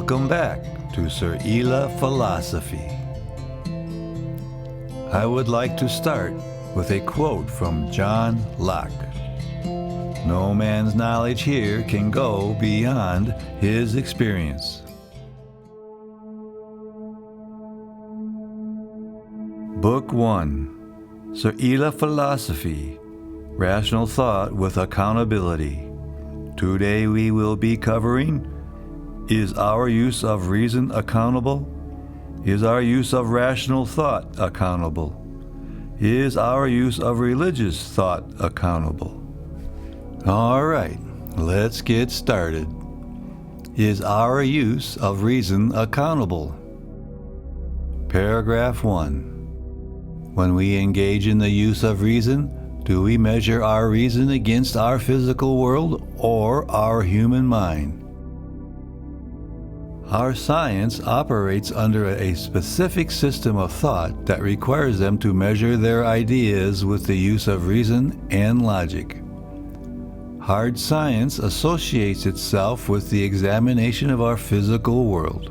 Welcome back to Seryla Philosophy. I would like to start with a quote from John Locke. No man's knowledge here can go beyond his experience. Book 1, Seryla Philosophy, Rational Thought with Accountability. Today we will be covering: is our use of reason accountable? Is our use of rational thought accountable? Is our use of religious thought accountable? All right, let's get started. Is our use of reason accountable? Paragraph 1. When we engage in the use of reason, do we measure our reason against our physical world or our human mind? Our science operates under a specific system of thought that requires them to measure their ideas with the use of reason and logic. Hard science associates itself with the examination of our physical world.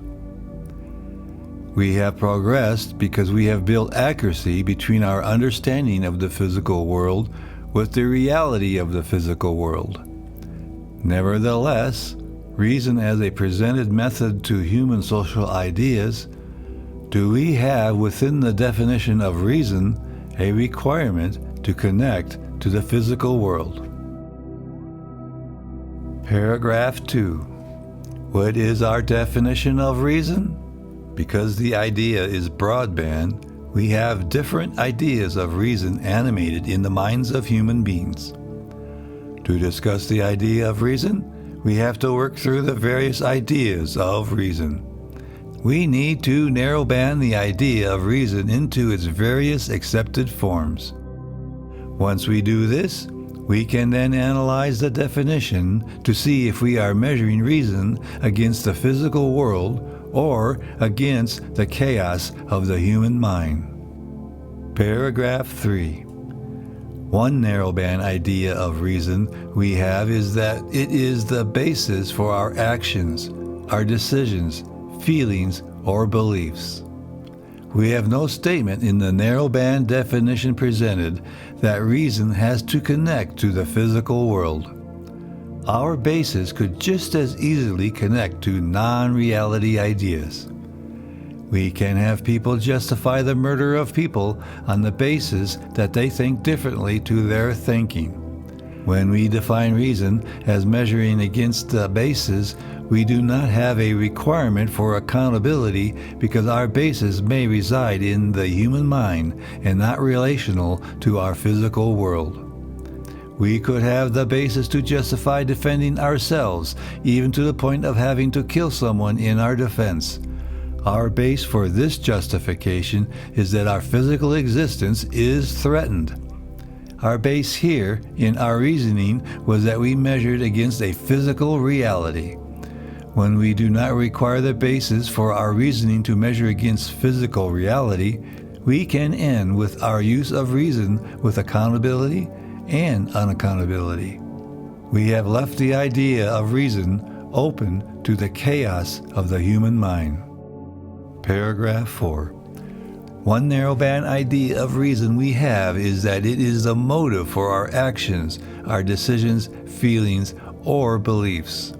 We have progressed because we have built accuracy between our understanding of the physical world with the reality of the physical world. Nevertheless, reason as a presented method to human social ideas, do we have within the definition of reason a requirement to connect to the physical world? Paragraph 2. What is our definition of reason? Because the idea is broadband, we have different ideas of reason animated in the minds of human beings. To discuss the idea of reason, we have to work through the various ideas of reason. We need to narrowband the idea of reason into its various accepted forms. Once we do this, we can then analyze the definition to see if we are measuring reason against the physical world or against the chaos of the human mind. Paragraph 3. One narrowband idea of reason we have is that it is the basis for our actions, our decisions, feelings, or beliefs. We have no statement in the narrowband definition presented that reason has to connect to the physical world. Our basis could just as easily connect to non-reality ideas. We can have people justify the murder of people on the basis that they think differently to their thinking. When we define reason as measuring against the basis, we do not have a requirement for accountability because our basis may reside in the human mind and not relational to our physical world. We could have the basis to justify defending ourselves, even to the point of having to kill someone in our defense. Our base for this justification is that our physical existence is threatened. Our base here in our reasoning was that we measured against a physical reality. When we do not require the basis for our reasoning to measure against physical reality, we can end with our use of reason with accountability and unaccountability. We have left the idea of reason open to the chaos of the human mind. Paragraph 4. One narrowband idea of reason we have is that it is the motive for our actions, our decisions, feelings, or beliefs.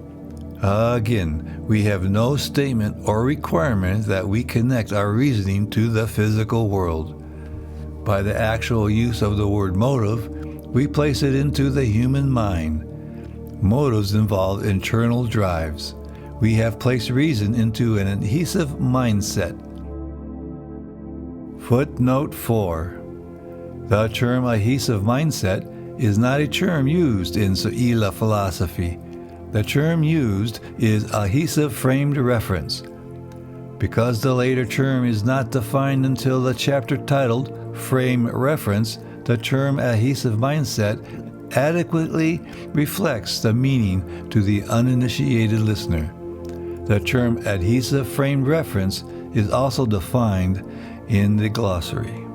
Again, we have no statement or requirement that we connect our reasoning to the physical world. By the actual use of the word motive, we place it into the human mind. Motives involve internal drives. We have placed reason into an adhesive mindset. Footnote 4. The term adhesive mindset is not a term used in Seryla philosophy. The term used is adhesive framed reference. Because the later term is not defined until the chapter titled Frame Reference, the term adhesive mindset adequately reflects the meaning to the uninitiated listener. The term adhesive framed reference is also defined in the glossary.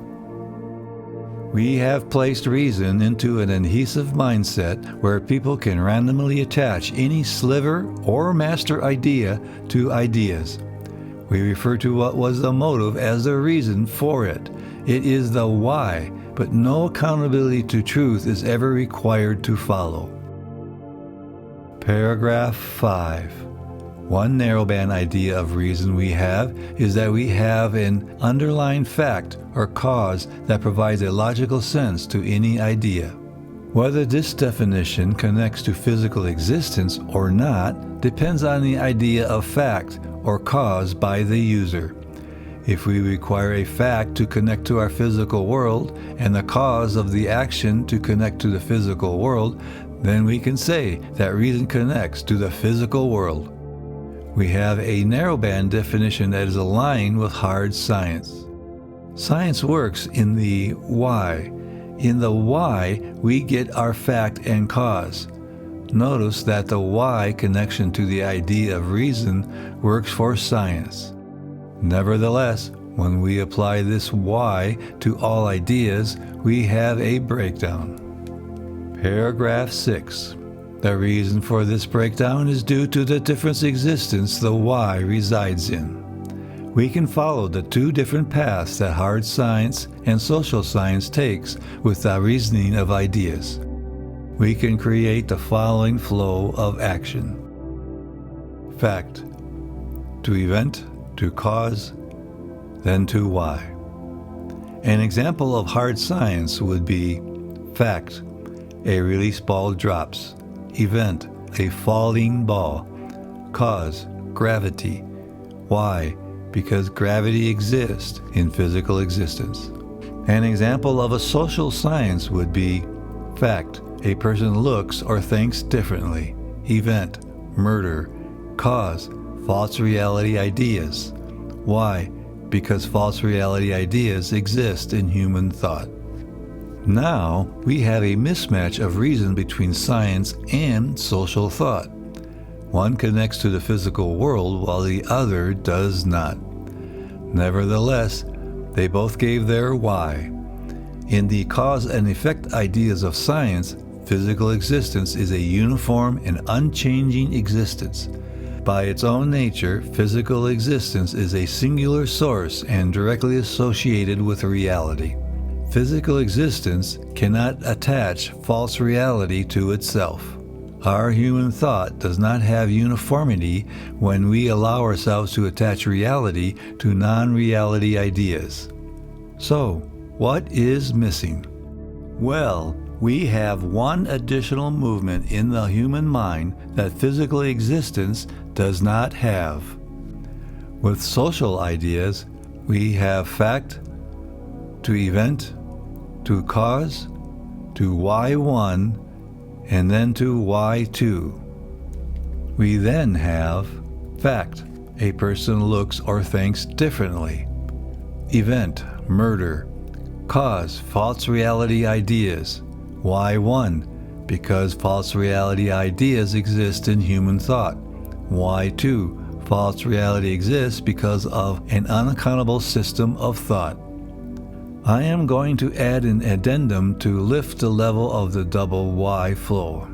We have placed reason into an adhesive mindset where people can randomly attach any sliver or master idea to ideas. We refer to what was the motive as the reason for it. It is the why, but no accountability to truth is ever required to follow. Paragraph 5. One narrowband idea of reason we have is that we have an underlying fact or cause that provides a logical sense to any idea. Whether this definition connects to physical existence or not depends on the idea of fact or cause by the user. If we require a fact to connect to our physical world and the cause of the action to connect to the physical world, then we can say that reason connects to the physical world. We have a narrowband definition that is aligned with hard science. Science works in the why. In the why, we get our fact and cause. Notice that the why connection to the idea of reason works for science. Nevertheless, when we apply this why to all ideas, we have a breakdown. Paragraph 6. The reason for this breakdown is due to the different existence the why resides in. We can follow the two different paths that hard science and social science takes with the reasoning of ideas. We can create the following flow of action. Fact, to event, to cause, then to why. An example of hard science would be fact, a release ball drops. Event, a falling ball. Cause, gravity. Why? Because gravity exists in physical existence. An example of a social science would be fact, a person looks or thinks differently. Event, murder. Cause, false reality ideas. Why? Because false reality ideas exist in human thought. Now, we have a mismatch of reason between science and social thought. One connects to the physical world while the other does not. Nevertheless, they both gave their why. In the cause and effect ideas of science, physical existence is a uniform and unchanging existence. By its own nature, physical existence is a singular source and directly associated with reality. Physical existence cannot attach false reality to itself. Our human thought does not have uniformity when we allow ourselves to attach reality to non-reality ideas. So, what is missing? Well, we have one additional movement in the human mind that physical existence does not have. With social ideas, we have fact, to event, to cause, to Y1, and then to Y2. We then have fact, a person looks or thinks differently. Event, murder. Cause, false reality ideas. Y1, because false reality ideas exist in human thought. Y2, false reality exists because of an unaccountable system of thought. I am going to add an addendum to lift the level of the double Y flow.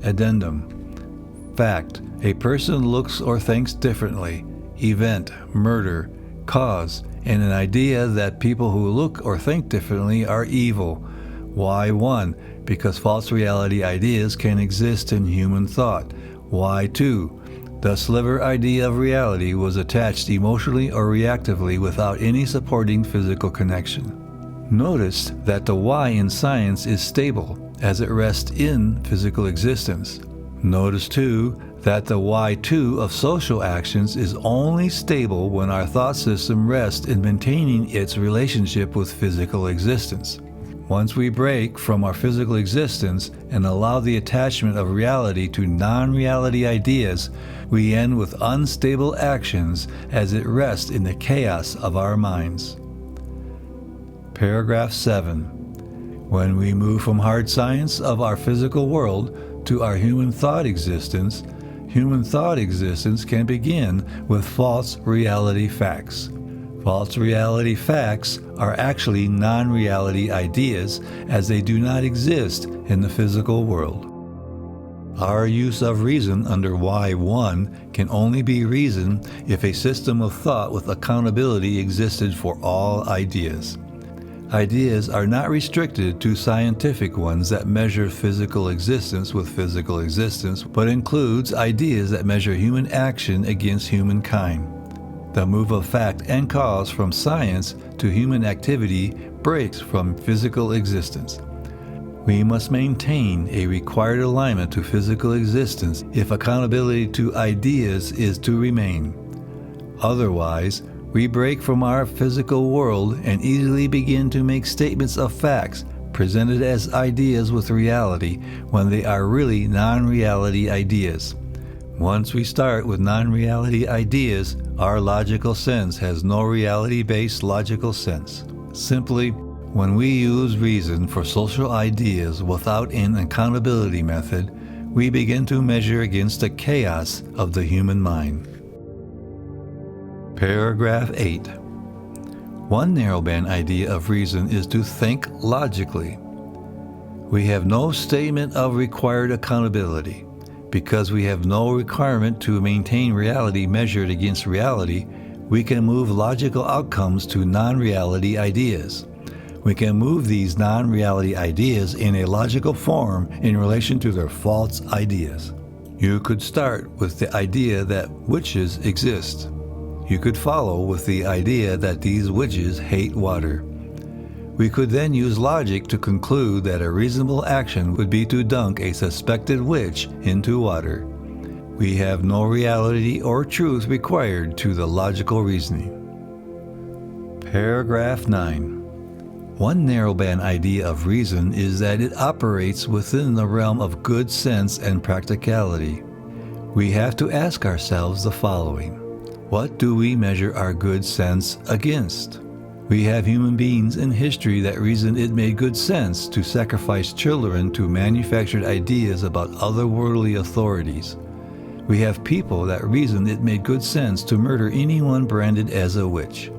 Addendum. Fact, a person looks or thinks differently. Event, murder. Cause, and an idea that people who look or think differently are evil. Y1, because false reality ideas can exist in human thought. Y2, the sliver idea of reality was attached emotionally or reactively without any supporting physical connection. Notice that the why in science is stable as it rests in physical existence. Notice too that the Y2 of social actions is only stable when our thought system rests in maintaining its relationship with physical existence. Once we break from our physical existence and allow the attachment of reality to non-reality ideas, we end with unstable actions as it rests in the chaos of our minds. Paragraph 7. When we move from hard science of our physical world to our human thought existence can begin with false reality facts. False reality facts are actually non-reality ideas, as they do not exist in the physical world. Our use of reason under Y1 can only be reason if a system of thought with accountability existed for all ideas. Ideas are not restricted to scientific ones that measure physical existence with physical existence, but includes ideas that measure human action against humankind. The move of fact and cause from science to human activity breaks from physical existence. We must maintain a required alignment to physical existence if accountability to ideas is to remain. Otherwise, we break from our physical world and easily begin to make statements of facts presented as ideas with reality when they are really non-reality ideas. Once we start with non-reality ideas, our logical sense has no reality-based logical sense. Simply, when we use reason for social ideas without an accountability method, we begin to measure against the chaos of the human mind. Paragraph 8. One narrowband idea of reason is to think logically. We have no statement of required accountability. Because we have no requirement to maintain reality measured against reality, we can move logical outcomes to non-reality ideas. We can move these non-reality ideas in a logical form in relation to their false ideas. You could start with the idea that witches exist. You could follow with the idea that these witches hate water. We could then use logic to conclude that a reasonable action would be to dunk a suspected witch into water. We have no reality or truth required to the logical reasoning. Paragraph 9. One narrowband idea of reason is that it operates within the realm of good sense and practicality. We have to ask ourselves the following. What do we measure our good sense against? We have human beings in history that reasoned it made good sense to sacrifice children to manufactured ideas about otherworldly authorities. We have people that reasoned it made good sense to murder anyone branded as a witch.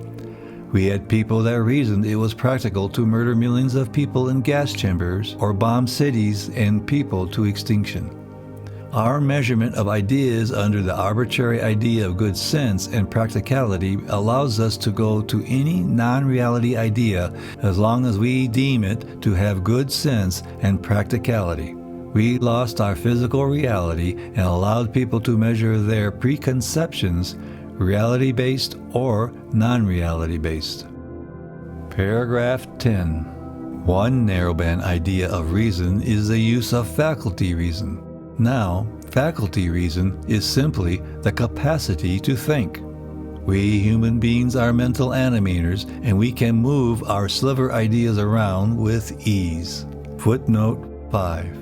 We had people that reasoned it was practical to murder millions of people in gas chambers or bomb cities and people to extinction. Our measurement of ideas under the arbitrary idea of good sense and practicality allows us to go to any non-reality idea as long as we deem it to have good sense and practicality. We lost our physical reality and allowed people to measure their preconceptions reality-based or non-reality-based. Paragraph 10. One narrowband idea of reason is the use of faculty reason. Now, faculty reason is simply the capacity to think. We human beings are mental animators, and we can move our sliver ideas around with ease. Footnote 5.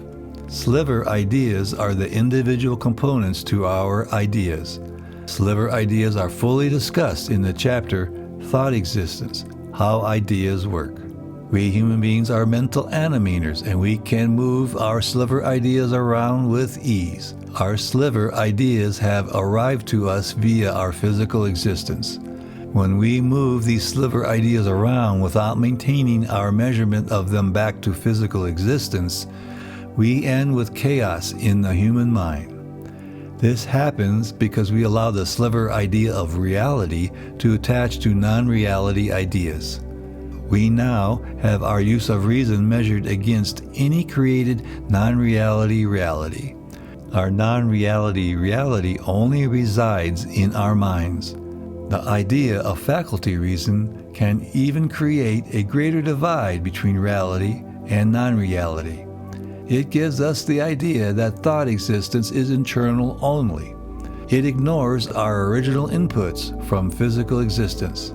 Sliver ideas are the individual components to our ideas. Sliver ideas are fully discussed in the chapter Thought Existence, How Ideas Work. We human beings are mental animators, and we can move our sliver ideas around with ease. Our sliver ideas have arrived to us via our physical existence. When we move these sliver ideas around without maintaining our measurement of them back to physical existence, we end with chaos in the human mind. This happens because we allow the sliver idea of reality to attach to non-reality ideas. We now have our use of reason measured against any created non-reality reality. Our non-reality reality only resides in our minds. The idea of faculty reason can even create a greater divide between reality and non-reality. It gives us the idea that thought existence is internal only. It ignores our original inputs from physical existence.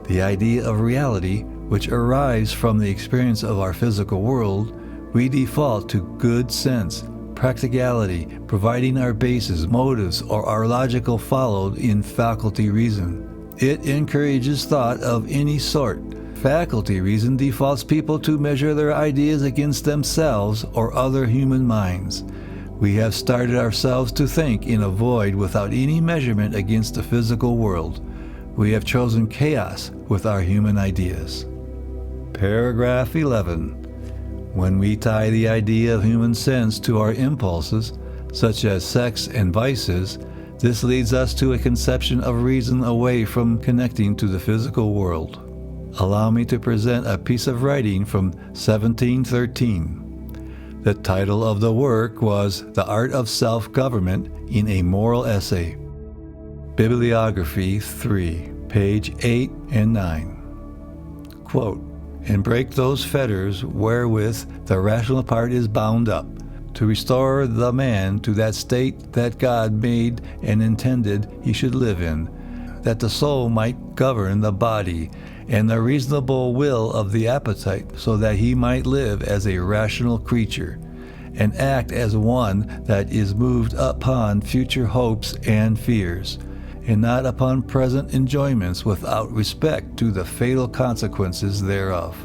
The idea of reality, which arrives from the experience of our physical world, we default to good sense, practicality, providing our bases, motives, or our logical followed in faculty reason. It encourages thought of any sort. Faculty reason defaults people to measure their ideas against themselves or other human minds. We have started ourselves to think in a void without any measurement against the physical world. we have chosen chaos with our human ideas. Paragraph 11. When we tie the idea of human sense to our impulses, such as sex and vices, this leads us to a conception of reason away from connecting to the physical world. Allow me to present a piece of writing from 1713. The title of the work was The Art of Self-Government in a Moral Essay. Bibliography 3, page 8 and 9. Quote, "And break those fetters wherewith the rational part is bound up, to restore the man to that state that God made and intended he should live in, that the soul might govern the body and the reasonable will of the appetite, so that he might live as a rational creature, and act as one that is moved upon future hopes and fears, and not upon present enjoyments without respect to the fatal consequences thereof."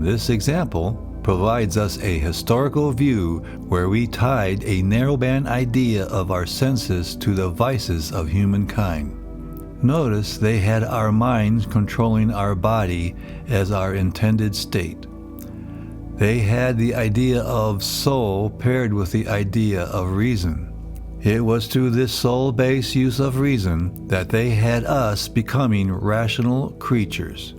This example provides us a historical view where we tied a narrowband idea of our senses to the vices of humankind. Notice they had our minds controlling our body as our intended state. They had the idea of soul paired with the idea of reason. It was to this soul-based use of reason that they had us becoming rational creatures.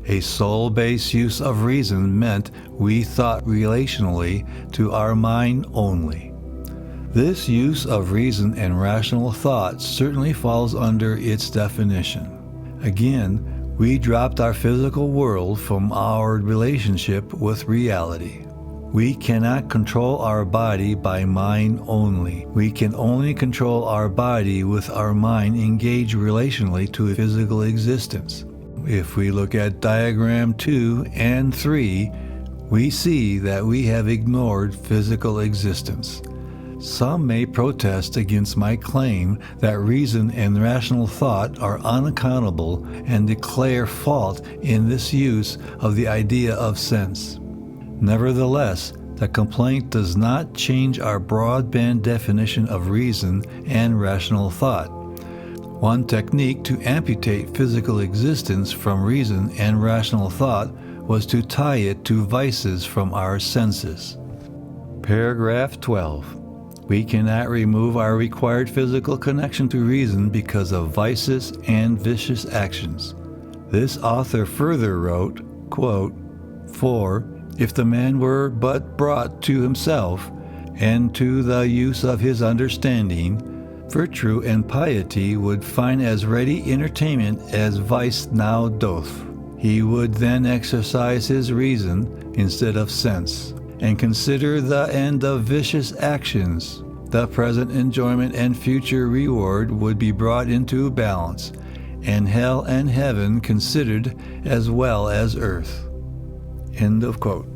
A soul-based use of reason meant we thought relationally to our mind only. This use of reason and rational thought certainly falls under its definition. Again, we dropped our physical world from our relationship with reality. We cannot control our body by mind only. We can only control our body with our mind engaged relationally to physical existence. If we look at diagram 2 and 3, we see that we have ignored physical existence. Some may protest against my claim that reason and rational thought are unaccountable and declare fault in this use of the idea of sense. Nevertheless, the complaint does not change our broadband definition of reason and rational thought. One technique to amputate physical existence from reason and rational thought was to tie it to vices from our senses. Paragraph 12. We cannot remove our required physical connection to reason because of vices and vicious actions. This author further wrote, quote, "For, if the man were but brought to himself, and to the use of his understanding, virtue and piety would find as ready entertainment as vice now doth. He would then exercise his reason instead of sense, and consider the end of vicious actions. The present enjoyment and future reward would be brought into balance, and hell and heaven considered as well as earth." End of quote.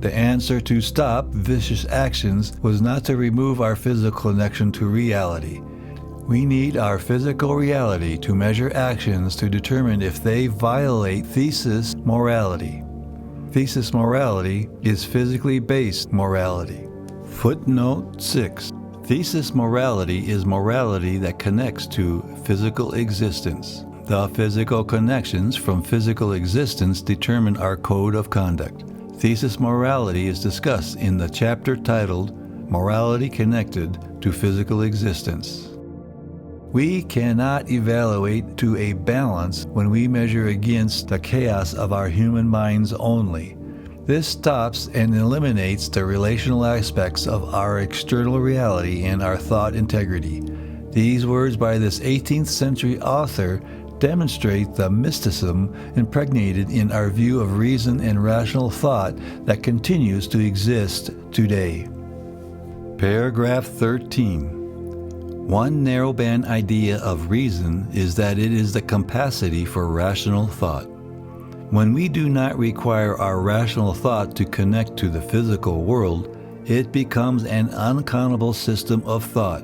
The answer to stop vicious actions was not to remove our physical connection to reality. We need our physical reality to measure actions to determine if they violate thesis morality. Thesis morality is physically based morality. Footnote 6. Thesis morality is morality that connects to physical existence. The physical connections from physical existence determine our code of conduct. Thesis morality is discussed in the chapter titled Morality Connected to Physical Existence. We cannot evaluate to a balance when we measure against the chaos of our human minds only. This stops and eliminates the relational aspects of our external reality and our thought integrity. These words by this 18th century author demonstrate the mysticism impregnated in our view of reason and rational thought that continues to exist today. Paragraph 13. One narrowband idea of reason is that it is the capacity for rational thought. When we do not require our rational thought to connect to the physical world, it becomes an unaccountable system of thought.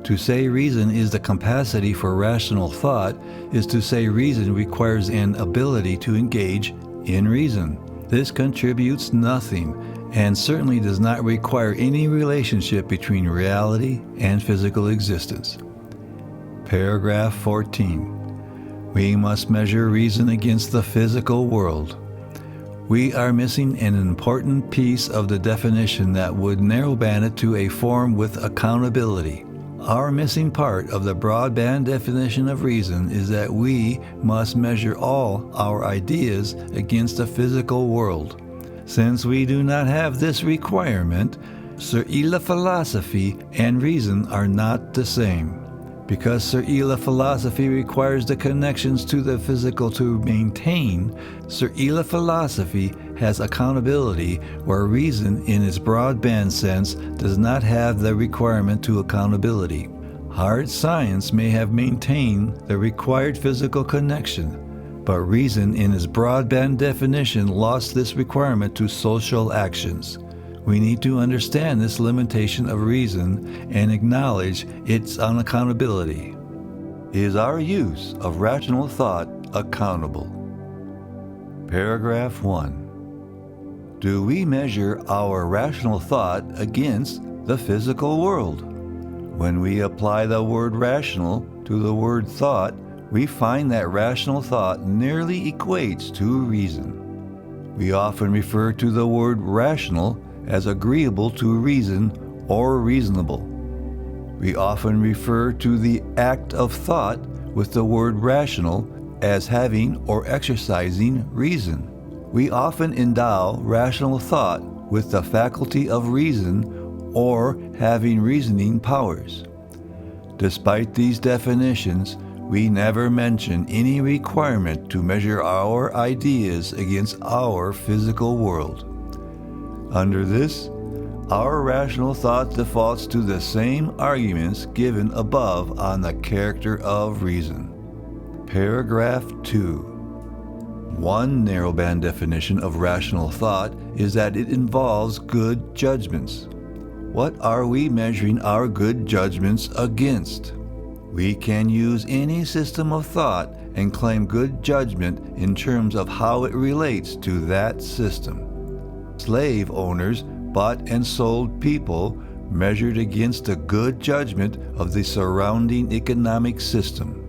To say reason is the capacity for rational thought is to say reason requires an ability to engage in reason. This contributes nothing and certainly does not require any relationship between reality and physical existence. Paragraph 14. We must measure reason against the physical world. We are missing an important piece of the definition that would narrowband it to a form with accountability. Our missing part of the broadband definition of reason is that we must measure all our ideas against the physical world. Since we do not have this requirement, Seryla philosophy and reason are not the same. Because Seryla philosophy requires the connections to the physical to maintain, Seryla philosophy has accountability where reason in its broadband sense does not have the requirement to accountability. Hard science may have maintained the required physical connection, but reason in its broadband definition lost this requirement to social actions. We need to understand this limitation of reason and acknowledge its unaccountability. Is our use of rational thought accountable? Paragraph 1. Do we measure our rational thought against the physical world? When we apply the word rational to the word thought, we find that rational thought nearly equates to reason. We often refer to the word rational as agreeable to reason or reasonable. We often refer to the act of thought with the word rational as having or exercising reason. We often endow rational thought with the faculty of reason or having reasoning powers. Despite these definitions, we never mention any requirement to measure our ideas against our physical world. Under this, our rational thought defaults to the same arguments given above on the character of reason. Paragraph 2. One narrowband definition of rational thought is that it involves good judgments. What are we measuring our good judgments against? We can use any system of thought and claim good judgment in terms of how it relates to that system. Slave owners bought and sold people measured against the good judgment of the surrounding economic system.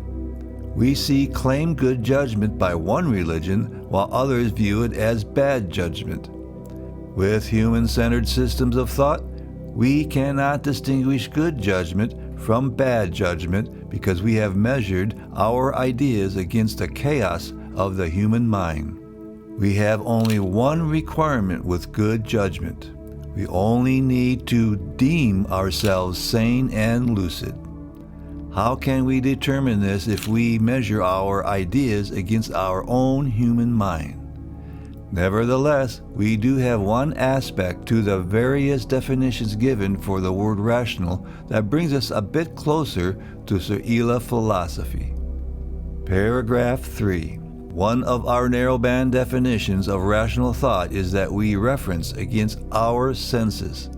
We see claimed good judgment by one religion while others view it as bad judgment. With human-centered systems of thought, we cannot distinguish good judgment from bad judgment because we have measured our ideas against the chaos of the human mind. We have only one requirement with good judgment. We only need to deem ourselves sane and lucid. How can we determine this if we measure our ideas against our own human mind? Nevertheless, we do have one aspect to the various definitions given for the word rational that brings us a bit closer to Seryla philosophy. Paragraph 3. One of our narrowband definitions of rational thought is that we reference against our senses.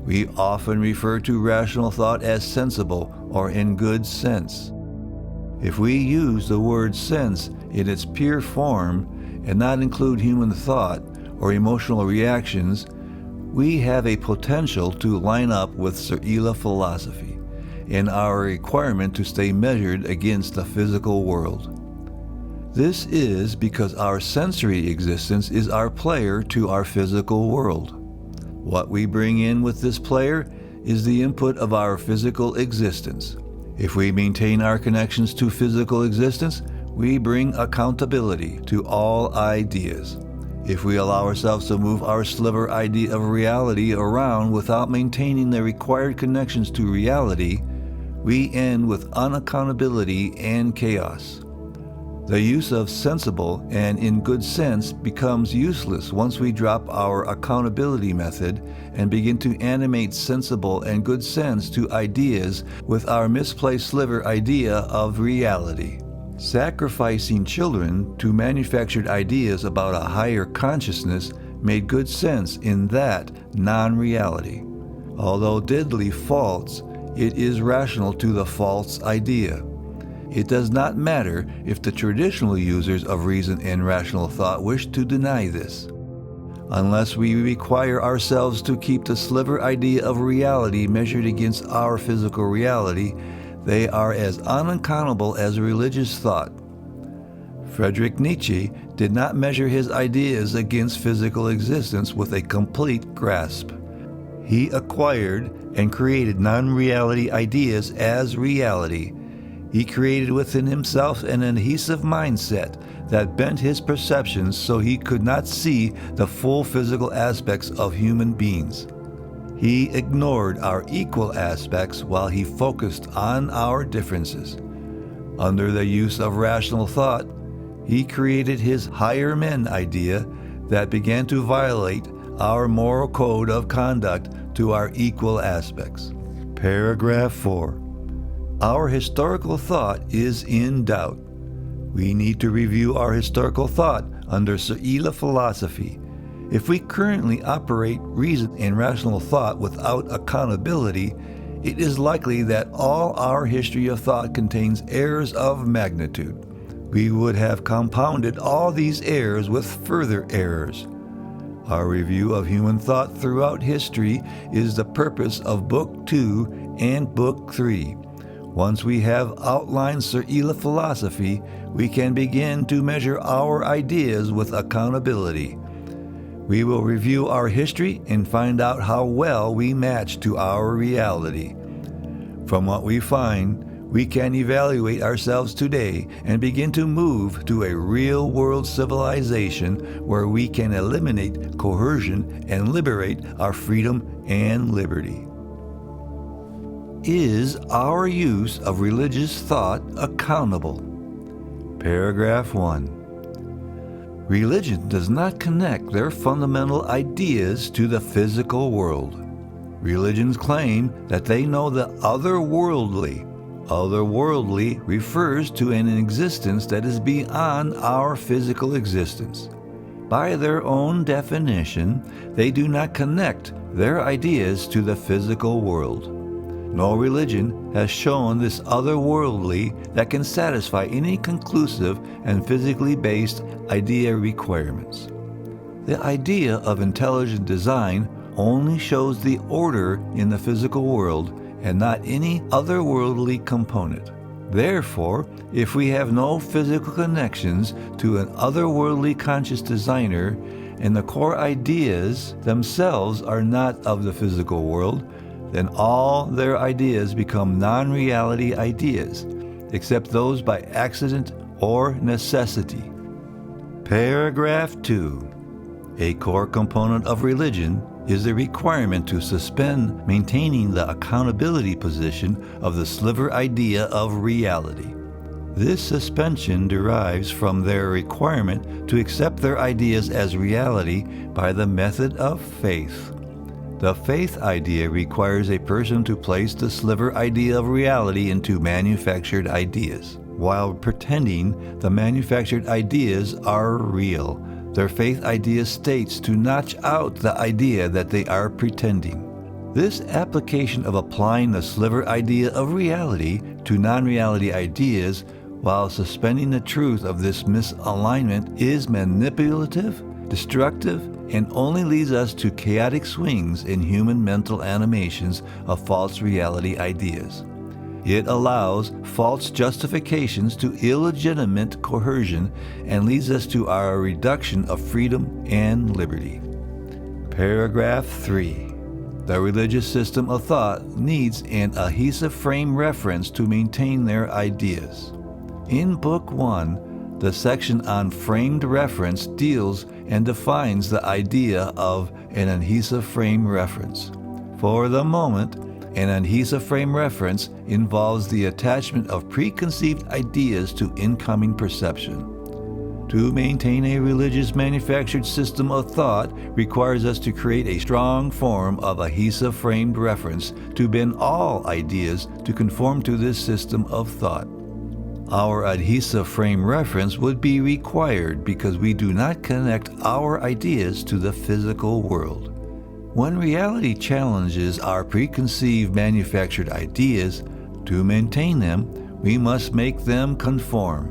We often refer to rational thought as sensible or in good sense. If we use the word sense in its pure form and not include human thought or emotional reactions, we have a potential to line up with Seryla philosophy in our requirement to stay measured against the physical world. This is because our sensory existence is our player to our physical world. What we bring in with this player is the input of our physical existence. If we maintain our connections to physical existence, we bring accountability to all ideas. If we allow ourselves to move our sliver idea of reality around without maintaining the required connections to reality, we end with unaccountability and chaos. The use of sensible and in good sense becomes useless once we drop our accountability method and begin to animate sensible and good sense to ideas with our misplaced sliver idea of reality. Sacrificing children to manufactured ideas about a higher consciousness made good sense in that non-reality. Although deadly false, it is rational to the false idea. It does not matter if the traditional users of reason and rational thought wish to deny this. Unless we require ourselves to keep the sliver idea of reality measured against our physical reality, they are as unaccountable as religious thought. Friedrich Nietzsche did not measure his ideas against physical existence with a complete grasp. He acquired and created non-reality ideas as reality. He created within himself an adhesive mindset that bent his perceptions so he could not see the full physical aspects of human beings. He ignored our equal aspects while he focused on our differences. Under the use of rational thought, he created his higher men idea that began to violate our moral code of conduct to our equal aspects. Paragraph 4. Our historical thought is in doubt. We need to review our historical thought under Seryla philosophy. If we currently operate reason and rational thought without accountability, it is likely that all our history of thought contains errors of magnitude. We would have compounded all these errors with further errors. Our review of human thought throughout history is the purpose of Book 2 and Book 3. Once we have outlined Seryla philosophy, we can begin to measure our ideas with accountability. We will review our history and find out how well we match to our reality. From what we find, we can evaluate ourselves today and begin to move to a real-world civilization where we can eliminate coercion and liberate our freedom and liberty. Is our use of religious thought accountable? Paragraph 1. Religion does not connect their fundamental ideas to the physical world. Religions claim that they know the otherworldly. Otherworldly refers to an existence that is beyond our physical existence. By their own definition, they do not connect their ideas to the physical world. No religion has shown this otherworldly that can satisfy any conclusive and physically based idea requirements. The idea of intelligent design only shows the order in the physical world and not any otherworldly component. Therefore, if we have no physical connections to an otherworldly conscious designer and the core ideas themselves are not of the physical world, then all their ideas become non-reality ideas, except those by accident or necessity. Paragraph 2. A core component of religion is the requirement to suspend maintaining the accountability position of the sliver idea of reality. This suspension derives from their requirement to accept their ideas as reality by the method of faith. The faith idea requires a person to place the sliver idea of reality into manufactured ideas. While pretending the manufactured ideas are real, their faith idea states to notch out the idea that they are pretending. This application of applying the sliver idea of reality to non-reality ideas while suspending the truth of this misalignment is manipulative, destructive, and only leads us to chaotic swings in human mental animations of false reality ideas. It allows false justifications to illegitimate coercion and leads us to our reduction of freedom and liberty. Paragraph 3. The religious system of thought needs an adhesive frame reference to maintain their ideas. In Book 1, the section on framed reference deals and defines the idea of an adhesive frame reference. For the moment, an adhesive frame reference involves the attachment of preconceived ideas to incoming perception. To maintain a religious manufactured system of thought requires us to create a strong form of adhesive framed reference to bend all ideas to conform to this system of thought. Our adhesive frame reference would be required because we do not connect our ideas to the physical world. When reality challenges our preconceived manufactured ideas, to maintain them, we must make them conform.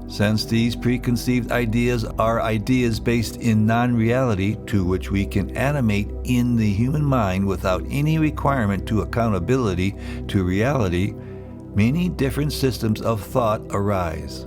Since these preconceived ideas are ideas based in non-reality to which we can animate in the human mind without any requirement to accountability to reality, many different systems of thought arise.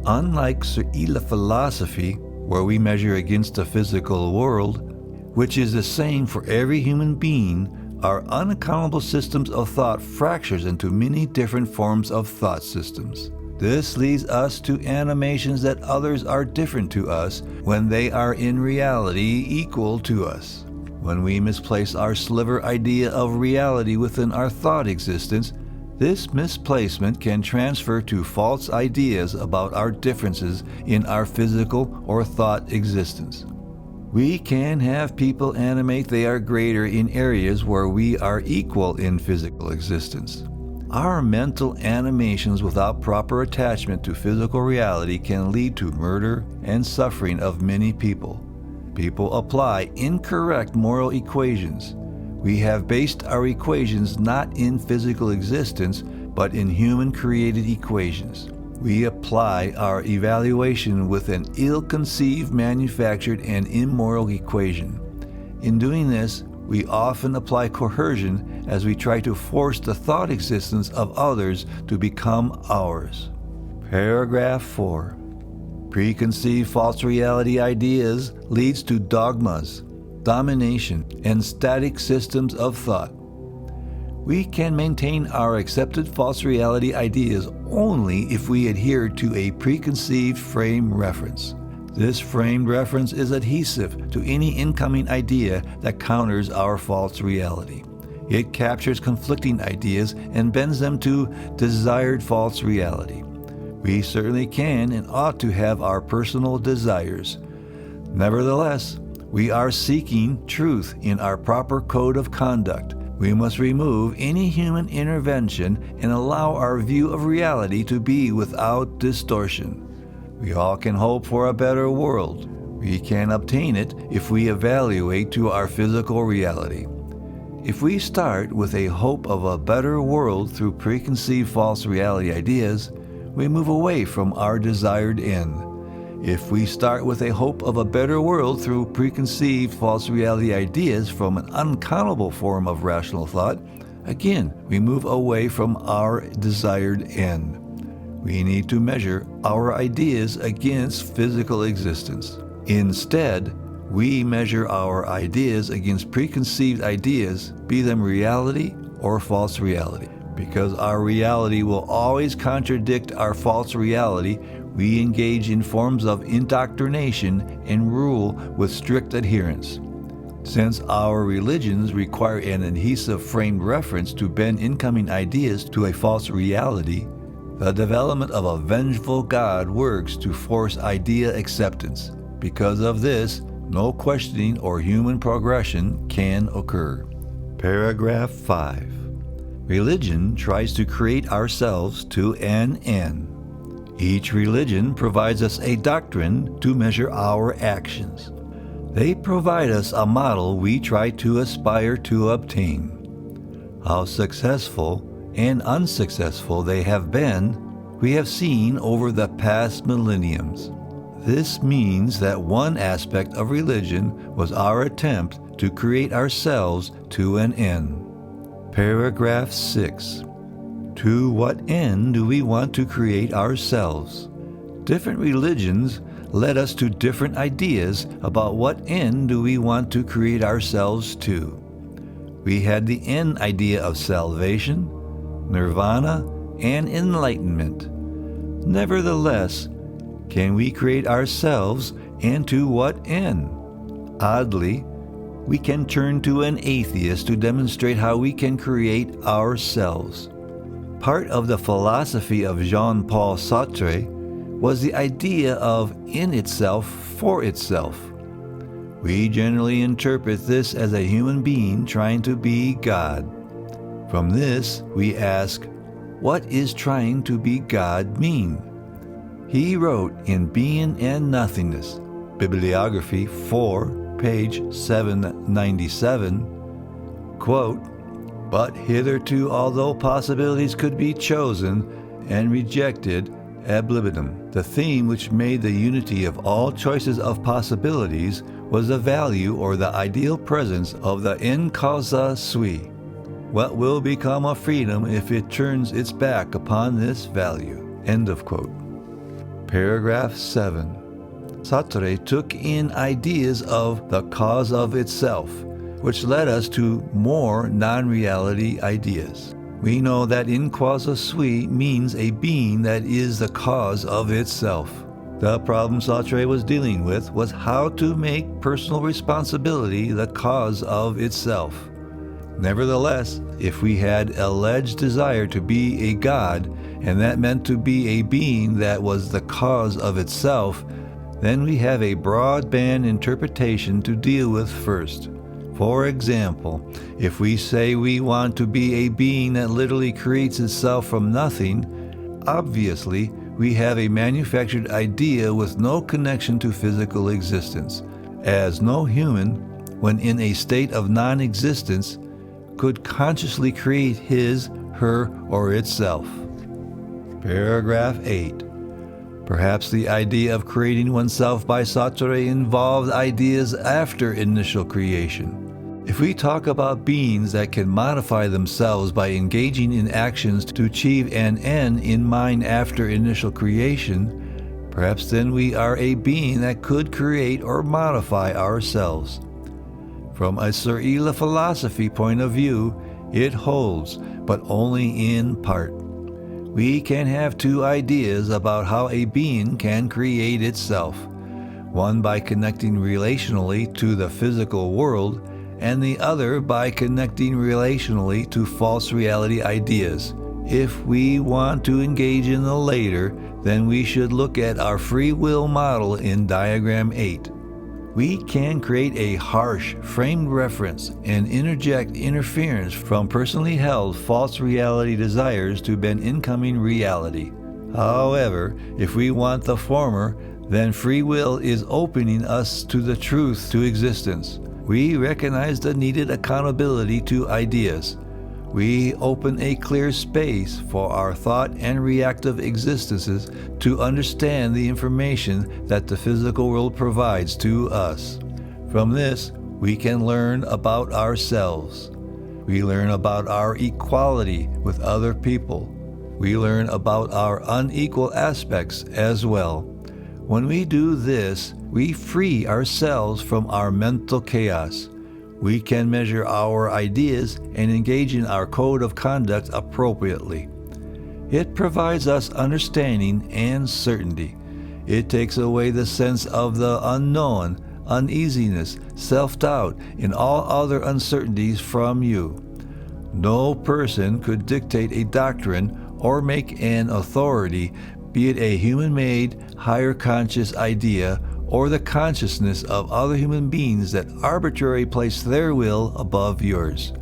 Unlike Seryla philosophy, where we measure against the physical world, which is the same for every human being, our unaccountable systems of thought fractures into many different forms of thought systems. This leads us to animations that others are different to us when they are in reality equal to us. When we misplace our sliver idea of reality within our thought existence, this misplacement can transfer to false ideas about our differences in our physical or thought existence. We can have people animate they are greater in areas where we are equal in physical existence. Our mental animations without proper attachment to physical reality can lead to murder and suffering of many people. People apply incorrect moral equations. We have based our equations not in physical existence, but in human-created equations. We apply our evaluation with an ill-conceived, manufactured, and immoral equation. In doing this, we often apply coercion as we try to force the thought existence of others to become ours. Paragraph 4. Preconceived false reality ideas leads to dogmas, domination, and static systems of thought. We can maintain our accepted false reality ideas only if we adhere to a preconceived frame reference. This framed reference is adhesive to any incoming idea that counters our false reality. It captures conflicting ideas and bends them to desired false reality. We certainly can and ought to have our personal desires. Nevertheless, we are seeking truth in our proper code of conduct. We must remove any human intervention and allow our view of reality to be without distortion. We all can hope for a better world. We can obtain it if we evaluate to our physical reality. If we start with a hope of a better world through preconceived false reality ideas, we move away from our desired end. If we start with a hope of a better world through preconceived false reality ideas from an uncountable form of rational thought, again, we move away from our desired end. We need to measure our ideas against physical existence. Instead, we measure our ideas against preconceived ideas, be them reality or false reality. Because our reality will always contradict our false reality, we engage in forms of indoctrination and rule with strict adherence. Since our religions require an adhesive framed reference to bend incoming ideas to a false reality, the development of a vengeful God works to force idea acceptance. Because of this, no questioning or human progression can occur. Paragraph 5. Religion tries to create ourselves to an end. Each religion provides us a doctrine to measure our actions. They provide us a model we try to aspire to obtain. How successful and unsuccessful they have been, we have seen over the past millenniums. This means that one aspect of religion was our attempt to create ourselves to an end. Paragraph 6. To what end do we want to create ourselves? Different religions led us to different ideas about what end do we want to create ourselves to. We had the end idea of salvation, nirvana, and enlightenment. Nevertheless, can we create ourselves, and to what end? Oddly, we can turn to an atheist to demonstrate how we can create ourselves. Part of the philosophy of Jean-Paul Sartre was the idea of in itself for itself. We generally interpret this as a human being trying to be God. From this, we ask, what is trying to be God mean? He wrote in Being and Nothingness, Bibliography 4, page 797, quote, "But hitherto, although possibilities could be chosen and rejected ab libitum, the theme which made the unity of all choices of possibilities was the value or the ideal presence of the in causa sui. What will become of freedom if it turns its back upon this value?" End of quote. Paragraph 7. Sartre took in ideas of the cause of itself, which led us to more non-reality ideas. We know that in causa sui means a being that is the cause of itself. The problem Sartre was dealing with was how to make personal responsibility the cause of itself. Nevertheless, if we had alleged desire to be a god, and that meant to be a being that was the cause of itself, then we have a broadband interpretation to deal with first. For example, if we say we want to be a being that literally creates itself from nothing, obviously we have a manufactured idea with no connection to physical existence, as no human, when in a state of non-existence, could consciously create his, her, or itself. Paragraph 8. Perhaps the idea of creating oneself by Sartre involved ideas after initial creation. If we talk about beings that can modify themselves by engaging in actions to achieve an end in mind after initial creation, perhaps then we are a being that could create or modify ourselves. From a Seryla philosophy point of view, it holds, but only in part. We can have two ideas about how a being can create itself, one by connecting relationally to the physical world, and the other by connecting relationally to false reality ideas. If we want to engage in the later, then we should look at our free will model in Diagram 8. We can create a harsh, framed reference and interject interference from personally held false reality desires to an incoming reality. However, if we want the former, then free will is opening us to the truth to existence. We recognize the needed accountability to ideas. We open a clear space for our thought and reactive existences to understand the information that the physical world provides to us. From this, we can learn about ourselves. We learn about our equality with other people. We learn about our unequal aspects as well. When we do this, we free ourselves from our mental chaos. We can measure our ideas and engage in our code of conduct appropriately. It provides us understanding and certainty. It takes away the sense of the unknown, uneasiness, self-doubt, and all other uncertainties from you. No person could dictate a doctrine or make an authority, be it a human-made, higher conscious idea, or the consciousness of other human beings that arbitrarily place their will above yours.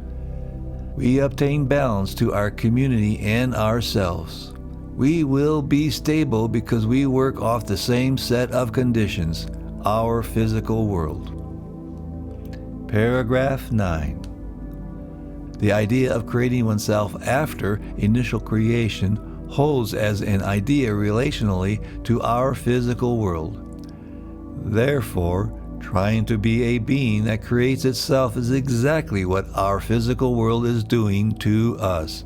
We obtain balance to our community and ourselves. We will be stable because we work off the same set of conditions, our physical world. Paragraph 9. The idea of creating oneself after initial creation holds as an idea relationally to our physical world. Therefore, trying to be a being that creates itself is exactly what our physical world is doing to us.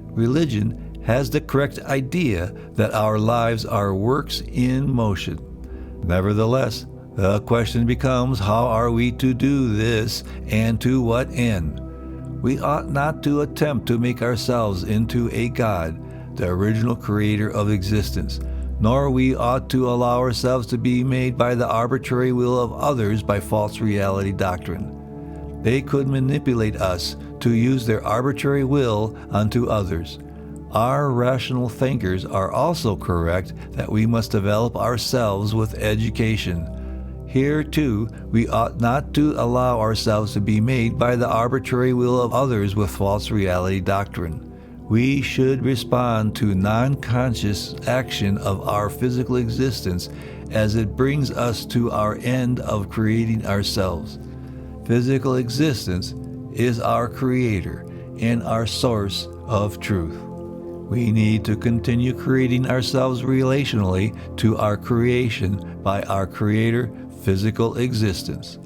Religion has the correct idea that our lives are works in motion. Nevertheless, the question becomes, how are we to do this and to what end? We ought not to attempt to make ourselves into a god, the original creator of existence, nor we ought to allow ourselves to be made by the arbitrary will of others by false reality doctrine. They could manipulate us to use their arbitrary will unto others. Our rational thinkers are also correct that we must develop ourselves with education. Here, too, we ought not to allow ourselves to be made by the arbitrary will of others with false reality doctrine. We should respond to non-conscious action of our physical existence as it brings us to our end of creating ourselves. Physical existence is our creator and our source of truth. We need to continue creating ourselves relationally to our creation by our creator physical existence.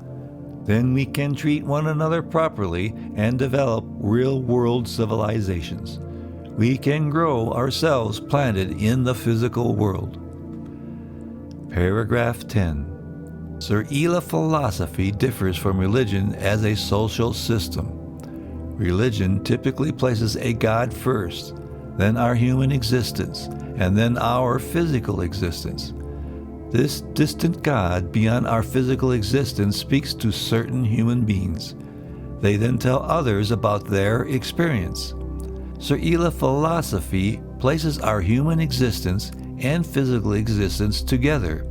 Then we can treat one another properly and develop real-world civilizations. We can grow ourselves planted in the physical world. Paragraph 10. Seryla philosophy differs from religion as a social system. Religion typically places a God first, then our human existence, and then our physical existence. This distant God beyond our physical existence speaks to certain human beings. They then tell others about their experience. Seryla philosophy places our human existence and physical existence together.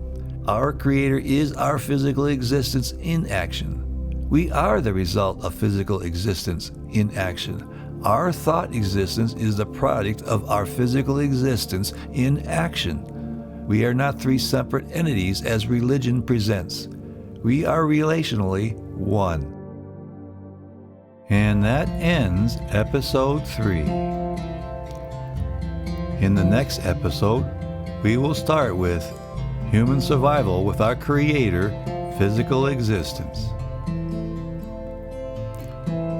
Our Creator is our physical existence in action. We are the result of physical existence in action. Our thought existence is the product of our physical existence in action. We are not three separate entities as religion presents. We are relationally one. And that ends episode 3. In the next episode, we will start with human survival with our Creator, physical existence.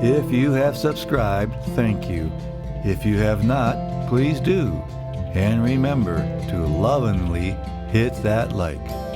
If you have subscribed, thank you. If you have not, please do. And remember to lovingly hit that like.